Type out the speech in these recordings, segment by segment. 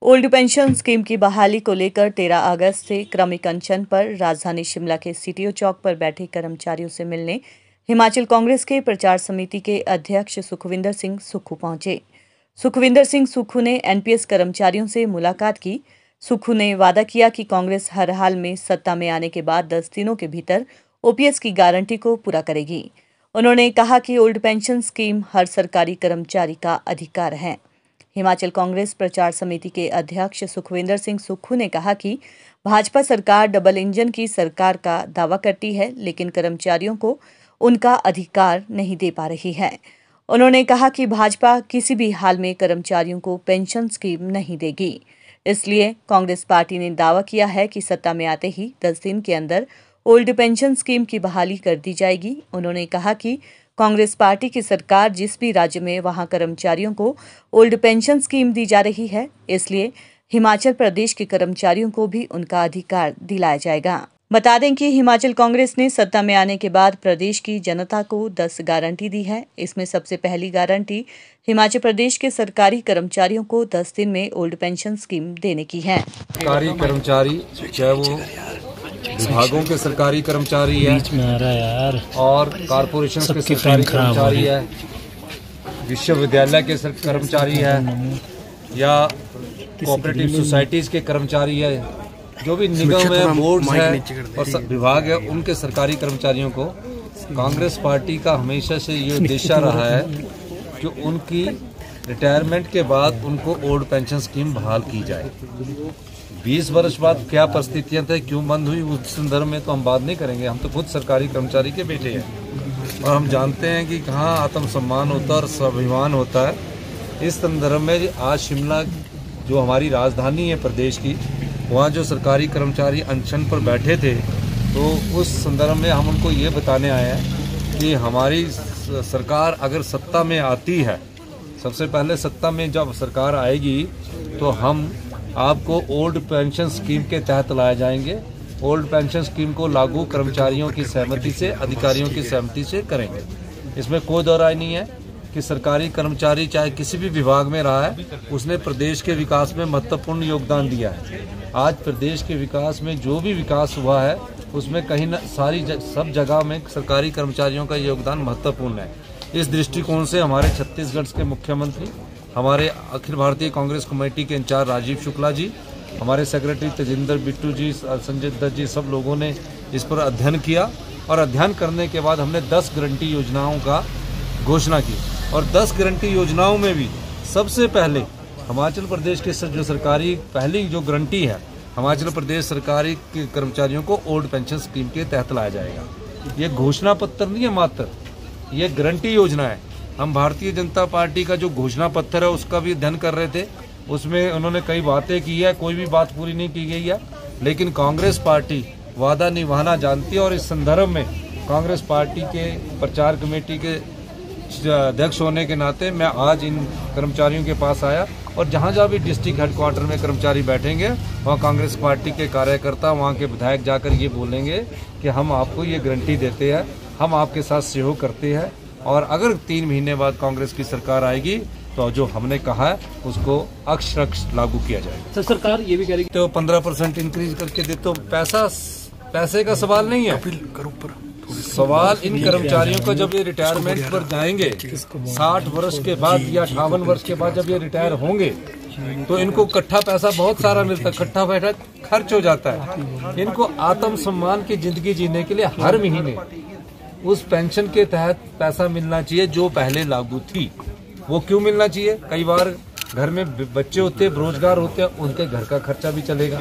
Old pension scheme की बहाली को लेकर 13 अगस्त से क्रमिक अनशन पर राजधानी शिमला के सीटीओ चौक पर बैठे कर्मचारियों से मिलने हिमाचल कांग्रेस के प्रचार समिति के अध्यक्ष सुखविंदर सिंह सुक्खू पहुंचे। सुखविंदर सिंह सुक्खू ने एनपीएस कर्मचारियों से मुलाकात की। सुक्खू ने वादा किया कि कांग्रेस हर हाल में सत्ता में आने के बाद 10 दिनों के भीतर ओपीएस की गारंटी को पूरा करेगी। उन्होंने कहा कि ओल्ड पेंशन स्कीम हर सरकारी कर्मचारी का अधिकार है। हिमाचल कांग्रेस प्रचार समिति के अध्यक्ष सुखविंदर सिंह सुक्खू ने कहा कि भाजपा सरकार डबल इंजन की सरकार का दावा करती है, लेकिन कर्मचारियों को उनका अधिकार नहीं दे पा रही है। उन्होंने कहा कि भाजपा किसी भी हाल में कर्मचारियों को पेंशन स्कीम नहीं देगी। इसलिए कांग्रेस पार्टी ने दावा किया है कि सत्ता में आते ही 10 दिन के अंदर ओल्ड पेंशन स्कीम की बहाली कर दी जाएगी। उन्होंने कहा कि कांग्रेस पार्टी की सरकार जिस भी राज्य में वहां कर्मचारियों को ओल्ड पेंशन स्कीम दी जा रही है, इसलिए हिमाचल प्रदेश के कर्मचारियों को भी उनका अधिकार दिलाया जाएगा। बता दें कि हिमाचल कांग्रेस ने सत्ता में आने के बाद प्रदेश की जनता को 10 गारंटी दी है। इसमें सबसे पहली गारंटी हिमाचल प्रदेश के सरकारी कर्मचारियों को 10 दिन में ओल्ड पेंशन स्कीम देने की है। सरकारी कर्मचारी, चाहे वो विभागों के सरकारी कर्मचारी है और कॉर्पोरेशन के सरकारी कर्मचारी है, विश्वविद्यालय के कर्मचारी है या कोऑपरेटिव सोसाइटीज के कर्मचारी है, जो भी निगम है, बोर्ड्स है और विभाग है, उनके सरकारी कर्मचारियों को कांग्रेस पार्टी का हमेशा से ये उद्देश्य रहा है कि उनकी रिटायरमेंट के बाद उनको ओल्ड पेंशन स्कीम बहाल की जाए। 20 वर्ष बाद क्या परिस्थितियां थे, क्यों बंद हुई, उस संदर्भ में तो हम बात नहीं करेंगे। हम तो खुद सरकारी कर्मचारी के बेटे हैं और हम जानते हैं कि कहाँ आत्मसम्मान होता है और स्वाभिमान होता है। इस संदर्भ में आज शिमला जो हमारी राजधानी है प्रदेश की, वहाँ जो सरकारी कर्मचारी अनशन पर बैठे थे, तो उस संदर्भ में हम उनको ये बताने आए हैं कि हमारी सरकार अगर सत्ता में आती है, सबसे पहले सत्ता में जब सरकार आएगी तो हम आपको ओल्ड पेंशन स्कीम के तहत लाए जाएंगे। ओल्ड पेंशन स्कीम को लागू कर्मचारियों की सहमति से, अधिकारियों की सहमति से करेंगे। इसमें कोई दो राय नहीं है कि सरकारी कर्मचारी चाहे किसी भी विभाग में रहा है, उसने प्रदेश के विकास में महत्वपूर्ण योगदान दिया है। आज प्रदेश के विकास में जो भी विकास हुआ है उसमें कहीं न सब जगह में सरकारी कर्मचारियों का योगदान महत्वपूर्ण है। इस दृष्टिकोण से हमारे छत्तीसगढ़ के मुख्यमंत्री, हमारे अखिल भारतीय कांग्रेस कमेटी के इंचार्ज राजीव शुक्ला जी, हमारे सेक्रेटरी तेजिंदर बिट्टू जी, संजय दत्त जी, सब लोगों ने इस पर अध्ययन किया और अध्ययन करने के बाद हमने 10 गारंटी योजनाओं का घोषणा की। और 10 गारंटी योजनाओं में भी सबसे पहले हिमाचल प्रदेश के जो सरकारी पहली जो गारंटी है, हिमाचल प्रदेश सरकारी के कर्मचारियों को ओल्ड पेंशन स्कीम के तहत लाया जाएगा। ये घोषणा पत्र नहीं है, मात्र ये गारंटी योजना है। हम भारतीय जनता पार्टी का जो घोषणा पत्र है उसका भी अध्ययन कर रहे थे। उसमें उन्होंने कई बातें की है, कोई भी बात पूरी नहीं की गई है, लेकिन कांग्रेस पार्टी वादा निभाना जानती है। और इस संदर्भ में कांग्रेस पार्टी के प्रचार कमेटी के अध्यक्ष होने के नाते मैं आज इन कर्मचारियों के पास आया और जहाँ जहाँ भी डिस्ट्रिक्ट हेडक्वार्टर में कर्मचारी बैठेंगे वहाँ कांग्रेस पार्टी के कार्यकर्ता, वहाँ के विधायक जाकर ये बोलेंगे कि हम आपको ये गारंटी देते हैं, हम आपके साथ सहयोग करते हैं और अगर 3 महीने बाद कांग्रेस की सरकार आएगी तो जो हमने कहा है उसको अक्षरशः लागू किया जाएगा। तो सरकार ये भी कह रही है तो 15% इंक्रीज करके दे, तो पैसे का सवाल नहीं है। सवाल इन कर्मचारियों को जब ये रिटायरमेंट पर जाएंगे 60 वर्ष के बाद या 58 वर्ष के बाद जब ये रिटायर होंगे तो इनको इकट्ठा पैसा बहुत सारा मिलता है, इकट्ठा पैसा खर्च हो जाता है। इनको आत्मसम्मान की जिंदगी जीने के लिए हर महीने उस पेंशन के तहत पैसा मिलना चाहिए जो पहले लागू थी। वो क्यों मिलना चाहिए? कई बार घर में बच्चे होते हैं, बेरोजगार होते हैं, उनके घर का खर्चा भी चलेगा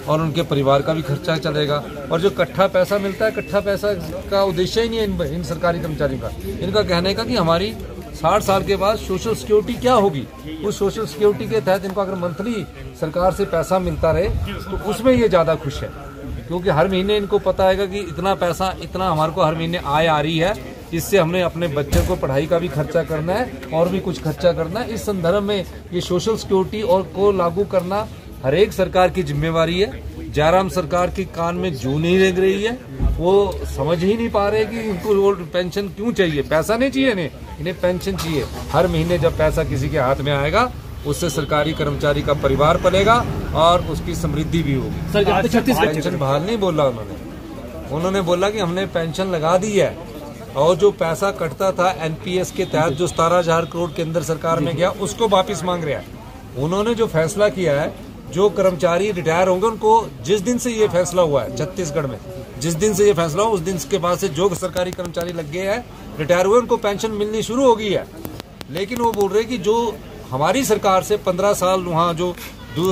और उनके परिवार का भी खर्चा चलेगा। और जो इकट्ठा पैसा मिलता है, इकट्ठा पैसा का उद्देश्य ही नहीं है इन सरकारी कर्मचारियों का। इनका कहने का कि हमारी 60 साल के बाद सोशल सिक्योरिटी क्या होगी, उस सोशल सिक्योरिटी के तहत इनको अगर मंथली सरकार से पैसा मिलता रहे तो उसमें ये ज़्यादा खुश है, क्योंकि हर महीने इनको पता है कि इतना पैसा, इतना हमारे को हर महीने आय आ रही है, इससे हमने अपने बच्चे को पढ़ाई का भी खर्चा करना है और भी कुछ खर्चा करना है। इस संदर्भ में ये सोशल सिक्योरिटी और को लागू करना हर एक सरकार की जिम्मेवारी है। जयराम सरकार की कान में जू नहीं लग रही है, वो समझ ही नहीं पा रहे कि इनको ओल्ड पेंशन क्यों चाहिए। पैसा नहीं चाहिए इन्हें पेंशन चाहिए। हर महीने जब पैसा किसी के हाथ में आएगा उससे सरकारी कर्मचारी का परिवार पलेगा और उसकी समृद्धि भी होगी। पेंशन बहाल नहीं बोला उन्होंने बोला कि हमने पेंशन लगा दी है और जो पैसा कटता था एनपीएस के तहत जो 17,000 करोड़ केंद्र सरकार में गया उसको वापिस मांग रहा है। उन्होंने जो फैसला किया है, जो कर्मचारी रिटायर होंगे उनको जिस दिन से ये फैसला हुआ है छत्तीसगढ़ में, जिस दिन से ये फैसला हुआ उस दिन के बाद से जो सरकारी कर्मचारी लग गए हैं रिटायर हुए उनको पेंशन मिलनी शुरू हो गई है। लेकिन वो बोल रहे कि जो हमारी सरकार से 15 साल वहाँ जो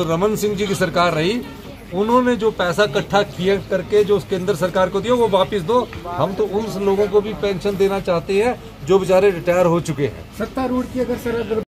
रमन सिंह जी की सरकार रही उन्होंने जो पैसा इकट्ठा किया करके जो केंद्र सरकार को दिया वो वापस दो। हम तो उन लोगों को भी पेंशन देना चाहते हैं जो बेचारे रिटायर हो चुके हैं। सत्तारूढ़ की अगर